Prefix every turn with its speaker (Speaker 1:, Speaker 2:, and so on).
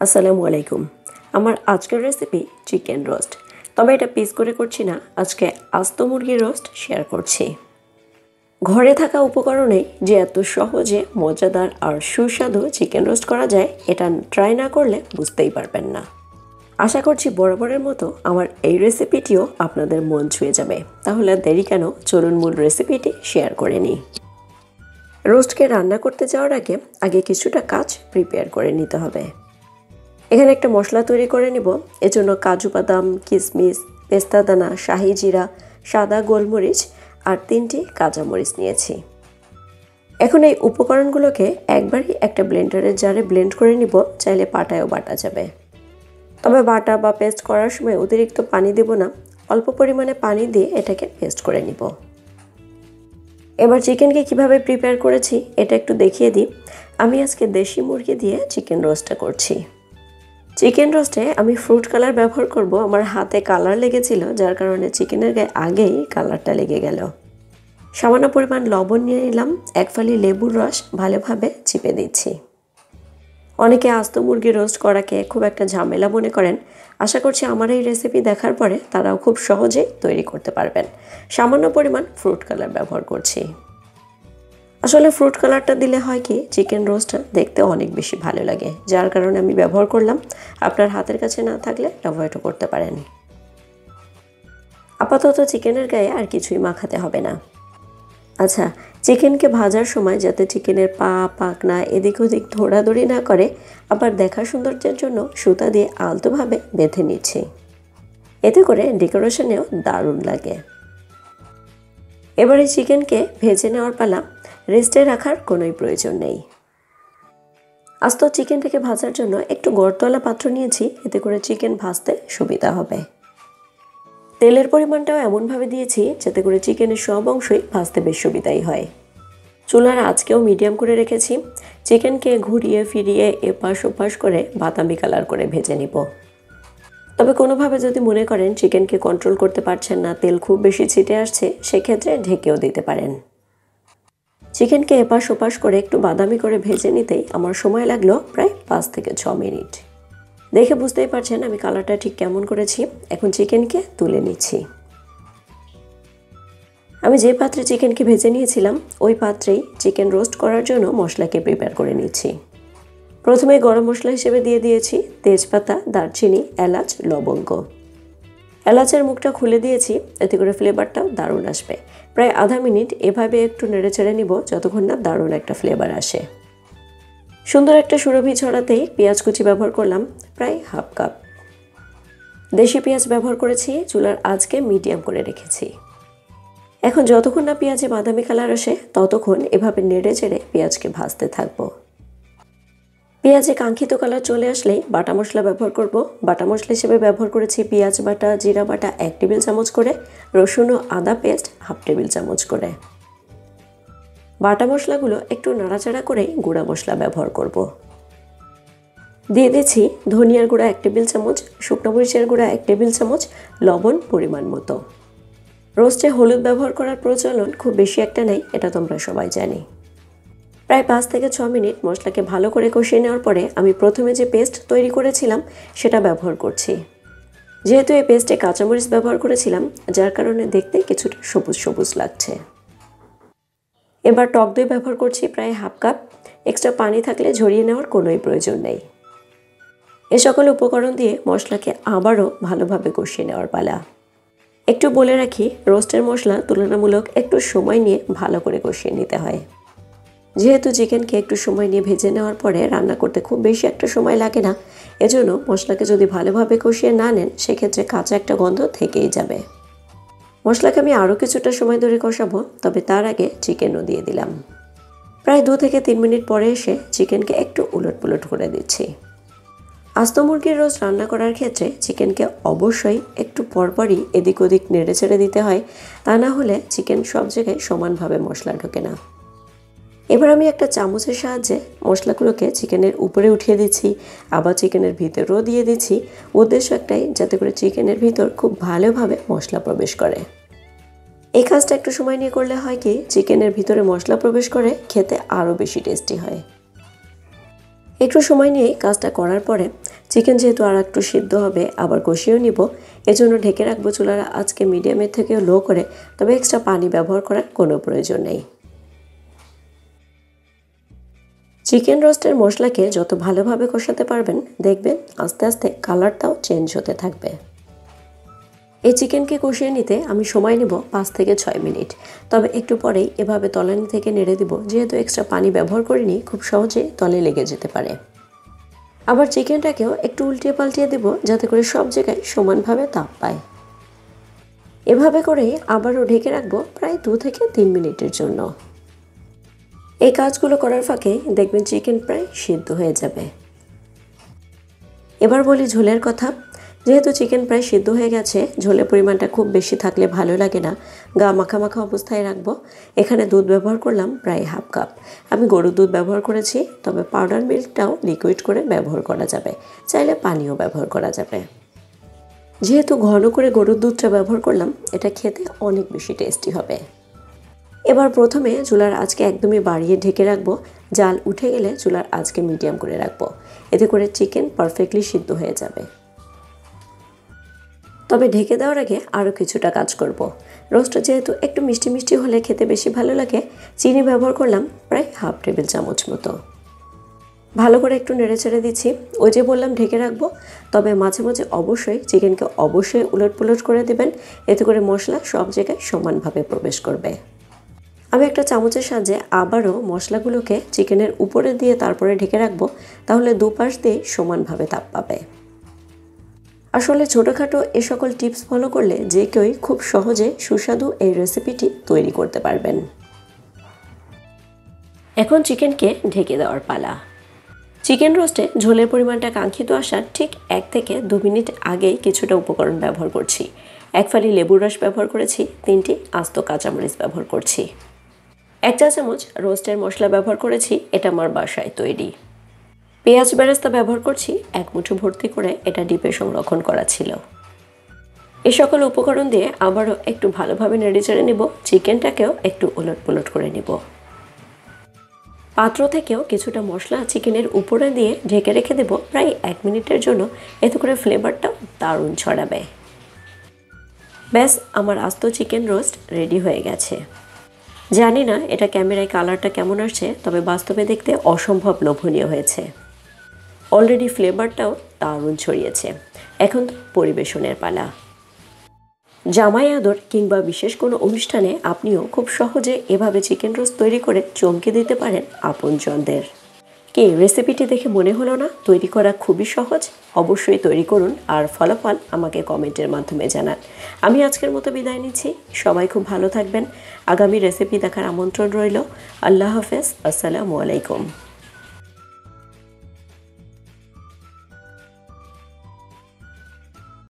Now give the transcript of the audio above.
Speaker 1: আসসালামু আলাইকুম। আমার আজকের রেসিপি চিকেন রোস্ট। তবে এটা পিস করে করছি না, আজকে আস্ত মুরগির রোস্ট শেয়ার করছি। ঘরে থাকা উপকরণে যে এত সহজে মজাদার আর সুস্বাদু চিকেন রোস্ট করা যায়, এটা ট্রাই না করলে বুঝতেই পারবেন না। আশা করছি বরাবরের মতো আমার এই রেসিপিটিও আপনাদের মন ছুঁয়ে যাবে। তাহলে দেরি কেন, চলুন মূল রেসিপিটি শেয়ার করে নিই। রোস্টকে রান্না করতে যাওয়ার আগে কিছুটা কাজ প্রিপেয়ার করে নিতে হবে। এখানে একটা মশলা তৈরি করে নিব। এজন্য কাজু বাদাম, কিশমিশ, পেস্তা দানা, শাহি জিরা, সাদা গোলমরিচ আর 3টি কাঁচামরিচ নিয়েছি। এখন এই উপকরণগুলোকে একবারই একটা ব্লেন্ডারের জারে ব্লেন্ড করে নিব। চাইলে পাটায়ও বাটা যাবে, তবে বাটা বা পেস্ট করার সময় অতিরিক্ত পানি দেব না, অল্প পরিমাণে পানি দিয়ে এটাকে পেস্ট করে নিব। এবার চিকেনকে কিভাবে প্রিপেয়ার করেছি এটা একটু দেখিয়ে দিই। আমি আজকে দেশি মুরগি দিয়ে চিকেন রোস্টটা করছি। চিকেন রোস্টে আমি ফ্রুট কালার ব্যবহার করব। আমার হাতে কালার লেগেছিল, যার কারণে চিকেনের গায়ে আগেই কালারটা লেগে গেল। সামান্য পরিমাণ লবণ নিয়ে নিলাম, 1 ফালি লেবুর রস ভালোভাবে চিপে দিচ্ছি। অনেকে আস্ত মুরগি রোস্ট করাকে খুব একটা ঝামেলা মনে করেন। আশা করছি আমার এই রেসিপি দেখার পরে তারাও খুব সহজেই তৈরি করতে পারবেন। সামান্য পরিমাণ ফ্রুট কালার ব্যবহার করছি। আসলে ফ্রুট কালারটা দিলে হয় কি, চিকেন রোস্টটা দেখতে অনেক বেশি ভালো লাগে, যার কারণে আমি ব্যবহার করলাম। আপনার হাতের কাছে না থাকলে অ্যাভয়েডও করতে পারেন। আপাতত চিকেনের গায়ে আর কিছুই মাখাতে হবে না। আচ্ছা, চিকেনকে ভাজার সময় যাতে চিকেনের পা পাখনা এদিক ওদিক ধরাধরি না করে, আবার দেখার সৌন্দর্যের জন্য সুতা দিয়ে আলতোভাবে বেঁধে নিচ্ছি। এতে করে ডেকোরেশনেও দারুণ লাগে। এবারে চিকেনকে ভেজে নেওয়ার পালা। রেস্টে রাখার কোনোই প্রয়োজন নেই। আস্ত চিকেনটাকে ভাজার জন্য একটু গড়তলা পাত্র নিয়েছি, এতে করে চিকেন ভাজতে সুবিধা হবে। তেলের পরিমাণটাও এমনভাবে দিয়েছি যাতে করে চিকেনের সব অংশই ভাজতে বেশ সুবিধাই হয়। চুলার আঁচকেও মিডিয়াম করে রেখেছি। চিকেনকে ঘুরিয়ে ফিরিয়ে এপাশ ওপাশ করে বাদামি কালার করে ভেজে নিব। তবে কোনোভাবে যদি মনে করেন চিকেনকে কন্ট্রোল করতে পারছেন না, তেল খুব বেশি ছিটে আসছে, সেক্ষেত্রে ঢেকেও দিতে পারেন। চিকেনকে এপাশ ওপাশ করে একটু বাদামি করে ভেজে নিতেই আমার সময় লাগলো প্রায় 5 থেকে 6 মিনিট। দেখে বুঝতেই পারছেন আমি কালারটা ঠিক কেমন করেছি। এখন চিকেনকে তুলে নিচ্ছি। আমি যে পাত্রে চিকেনকে ভেজে নিয়েছিলাম ওই পাত্রেই চিকেন রোস্ট করার জন্য মশলাকে প্রিপেয়ার করে নিচ্ছি। প্রথমে গরম মশলা হিসেবে দিয়ে দিয়েছি তেজপাতা, দারচিনি, এলাচ, লবঙ্গ। এলাচের মুখটা খুলে দিয়েছি, এতে করে ফ্লেভারটাও দারুণ আসবে। প্রায় আধা মিনিট এভাবে একটু নেড়ে চেড়ে নিব যতক্ষণ না দারুণ একটা ফ্লেভার আসে। সুন্দর একটা সুরভি ছড়াতেই পেঁয়াজ কুচি ব্যবহার করলাম প্রায় হাফ কাপ। দেশি পেঁয়াজ ব্যবহার করেছি, চুলার আঁচকে মিডিয়াম করে রেখেছি। এখন যতক্ষণ না পেঁয়াজে বাদামি কালার আসে ততক্ষণ এভাবে নেড়ে চেড়ে পেঁয়াজকে ভাজতে থাকবো। পেঁয়াজে কাঙ্ক্ষিত কালার চলে আসলেই বাটা মশলা ব্যবহার করব। বাটা মশলা হিসেবে ব্যবহার করেছি পেঁয়াজ বাটা, জিরা বাটা 1 টেবিল চামচ করে, রসুন ও আদা পেস্ট 1/2 টেবিল চামচ করে। বাটা মশলাগুলো একটু নাড়াচাড়া করে গুঁড়া মশলা ব্যবহার করব। দিয়ে দিচ্ছি ধনিয়ার গুঁড়া 1 টেবিল চামচ, শুকনো মরিচের গুঁড়া 1 টেবিল চামচ, লবণ পরিমাণ মতো। রোস্টে হলুদ ব্যবহার করার প্রচলন খুব বেশি একটা নেই, এটা তোমরা সবাই জানি। প্রায় 5 থেকে 6 মিনিট মশলাকে ভালো করে কষিয়ে নেওয়ার পরে আমি প্রথমে যে পেস্ট তৈরি করেছিলাম সেটা ব্যবহার করছি। যেহেতু এই পেস্টে কাঁচামরিচ ব্যবহার করেছিলাম, যার কারণে দেখতে কিছুটা সবুজ সবুজ লাগছে। এবার টক দই ব্যবহার করছি প্রায় হাফ কাপ। এক্সট্রা পানি থাকলে ঝরিয়ে নেওয়ার কোনোই প্রয়োজন নেই। এ সকল উপকরণ দিয়ে মশলাকে আবারও ভালোভাবে কষিয়ে নেওয়ার পালা। একটু বলে রাখি, রোস্টের মশলা তুলনামূলক একটু সময় নিয়ে ভালো করে কষিয়ে নিতে হয়। যেহেতু চিকেনকে একটু সময় নিয়ে ভেজে নেওয়ার পরে রান্না করতে খুব বেশি একটা সময় লাগে না, এজন্য মশলাকে যদি ভালোভাবে কষিয়ে না নেন সেক্ষেত্রে কাঁচা একটা গন্ধ থেকেই যাবে। মশলাকে আমি আরও কিছুটা সময় ধরে কষাবো, তবে তার আগে চিকেনও দিয়ে দিলাম। প্রায় 2 থেকে 3 মিনিট পরে এসে চিকেনকে একটু উলটপুলট করে দিচ্ছি। আস্ত মুরগির রোস্ট রান্না করার ক্ষেত্রে চিকেনকে অবশ্যই একটু পরপরই এদিক ওদিক নেড়ে ছেড়ে দিতে হয়, তা না হলে চিকেন সব জায়গায় সমানভাবে মশলা ঢোকে না। এবার আমি একটা চামচের সাহায্যে মশলাগুলোকে চিকেনের উপরে উঠিয়ে দিচ্ছি, আবার চিকেনের ভিতরেও দিয়ে দিচ্ছি। উদ্দেশ্য একটাই, যাতে করে চিকেনের ভিতর খুব ভালোভাবে মশলা প্রবেশ করে। এই কাজটা একটু সময় নিয়ে করলে হয় কি, চিকেনের ভিতরে মশলা প্রবেশ করে খেতে আরও বেশি টেস্টি হয়। একটু সময় নিয়ে কাজটা করার পরে চিকেন যেহেতু আর একটু সিদ্ধ হবে আবার কষিয়েও নিব, এজন্য ঢেকে রাখবো চুলার আঁচকে মিডিয়ামের থেকেও লো করে, তবে এক্সট্রা পানি ব্যবহার করার কোনো প্রয়োজন নেই। চিকেন রোস্টের মশলাকে যত ভালোভাবে কষাতে পারবেন দেখবেন আস্তে আস্তে কালারটাও চেঞ্জ হতে থাকবে। এই চিকেনকে কষিয়ে নিতে আমি সময় নেব 5 থেকে 6 মিনিট, তবে একটু পরেই এভাবে তলানি থেকে নেড়ে দিব, যেহেতু এক্সট্রা পানি ব্যবহার করিনি খুব সহজে তলে লেগে যেতে পারে। আবার চিকেনটাকেও একটু উল্টিয়ে পাল্টিয়ে দেব যাতে করে সব জায়গায় সমানভাবে তাপ পায়। এভাবে করেই আবারও ঢেকে রাখবো প্রায় 2 থেকে 3 মিনিটের জন্য। এই কাজগুলো করার ফাঁকে দেখবেন চিকেন প্রায় সিদ্ধ হয়ে যাবে। এবার বলি ঝোলের কথা। যেহেতু চিকেন প্রায় সিদ্ধ হয়ে গেছে, ঝোলের পরিমাণটা খুব বেশি থাকলে ভালো লাগে না, গা মাখা মাখা অবস্থায় রাখবো। এখানে দুধ ব্যবহার করলাম প্রায় হাফ কাপ। আমি গরুর দুধ ব্যবহার করেছি, তবে পাউডার মিল্কটাও লিকুইড করে ব্যবহার করা যাবে, চাইলে পানিও ব্যবহার করা যাবে। যেহেতু ঘন করে গরুর দুধটা ব্যবহার করলাম, এটা খেতে অনেক বেশি টেস্টি হবে। এবার প্রথমে চুলার আঁচকে একদমই বাড়িয়ে ঢেকে রাখবো, জাল উঠে গেলে চুলার আঁচকে মিডিয়াম করে রাখবো, এতে করে চিকেন পারফেক্টলি সিদ্ধ হয়ে যাবে। তবে ঢেকে দেওয়ার আগে আরও কিছুটা কাজ করব। রোস্টটা যেহেতু একটু মিষ্টি মিষ্টি হলে খেতে বেশি ভালো লাগে, চিনি ব্যবহার করলাম প্রায় হাফ টেবিল চামচ মতো। ভালো করে একটু নেড়ে চেড়ে দিচ্ছি। ওই যে বললাম ঢেকে রাখবো, তবে মাঝে মাঝে অবশ্যই চিকেনকে অবশ্যই উলটপুলট করে দেবেন, এতে করে মশলা সব জায়গায় সমানভাবে প্রবেশ করবে। আমি একটা চামচের সাহায্যে আবারও মশলাগুলোকে চিকেনের উপরে দিয়ে তারপরে ঢেকে রাখবো, তাহলে দুপাশ দিয়ে সমানভাবে তাপ পাবে। আসলে ছোটোখাটো এ সকল টিপস ফলো করলে যে কেউই খুব সহজে সুস্বাদু এই রেসিপিটি তৈরি করতে পারবেন। এখন চিকেনকে ঢেকে দেওয়ার পালা। চিকেন রোস্টে ঝোলের পরিমাণটা কাঙ্ক্ষিত আসার ঠিক 1 থেকে 2 মিনিট আগেই কিছুটা উপকরণ ব্যবহার করছি। 1 ফালি লেবুর রস ব্যবহার করেছি, 3টি আস্ত কাঁচামরিচ ব্যবহার করছি। 1 চা চামচ রোস্টের মশলা ব্যবহার করেছি, এটা আমার বাসায় তৈরি। পেঁয়াজ বেরেস্তা ব্যবহার করছি 1 মুঠো ভর্তি করে, এটা ডিপে সংরক্ষণ করা ছিল। এই সকল উপকরণ দিয়ে আবারও একটু ভালোভাবে নেড়েচেড়ে নেব, চিকেনটাকেও একটু উলটপুলট করে নেব। পাত্র থেকেও কিছুটা মশলা চিকেনের উপরে দিয়ে ঢেকে রেখে দেব প্রায় 1 মিনিটের জন্য, এতে করে ফ্লেভারটাও দারুণ ছড়াবে। ব্যাস, আমার আস্ত চিকেন রোস্ট রেডি হয়ে গেছে। জানি না এটা ক্যামেরায় কালারটা কেমন আসছে, তবে বাস্তবে দেখতে অসম্ভব লোভনীয় হয়েছে। অলরেডি ফ্লেভারটাও দারুণ ছড়িয়েছে। এখন তো পরিবেশনের পালা। জামাই আদর কিংবা বিশেষ কোনো অনুষ্ঠানে আপনিও খুব সহজে এভাবে চিকেন রোস্ট তৈরি করে চমকে দিতে পারেন আপনজনদের। কি রেসিপিটি দেখে মনে হলো না তৈরি করা খুবই সহজ? অবশ্যই তৈরি করুন আর ফলাফল আমাকে কমেন্টের মাধ্যমে জানান। আমি আজকের মতো বিদায় নিচ্ছি। সবাই খুব ভালো থাকবেন। আগামী রেসিপি দেখার আমন্ত্রণ রইল। আল্লাহ হাফেজ। আসসালামু আলাইকুম।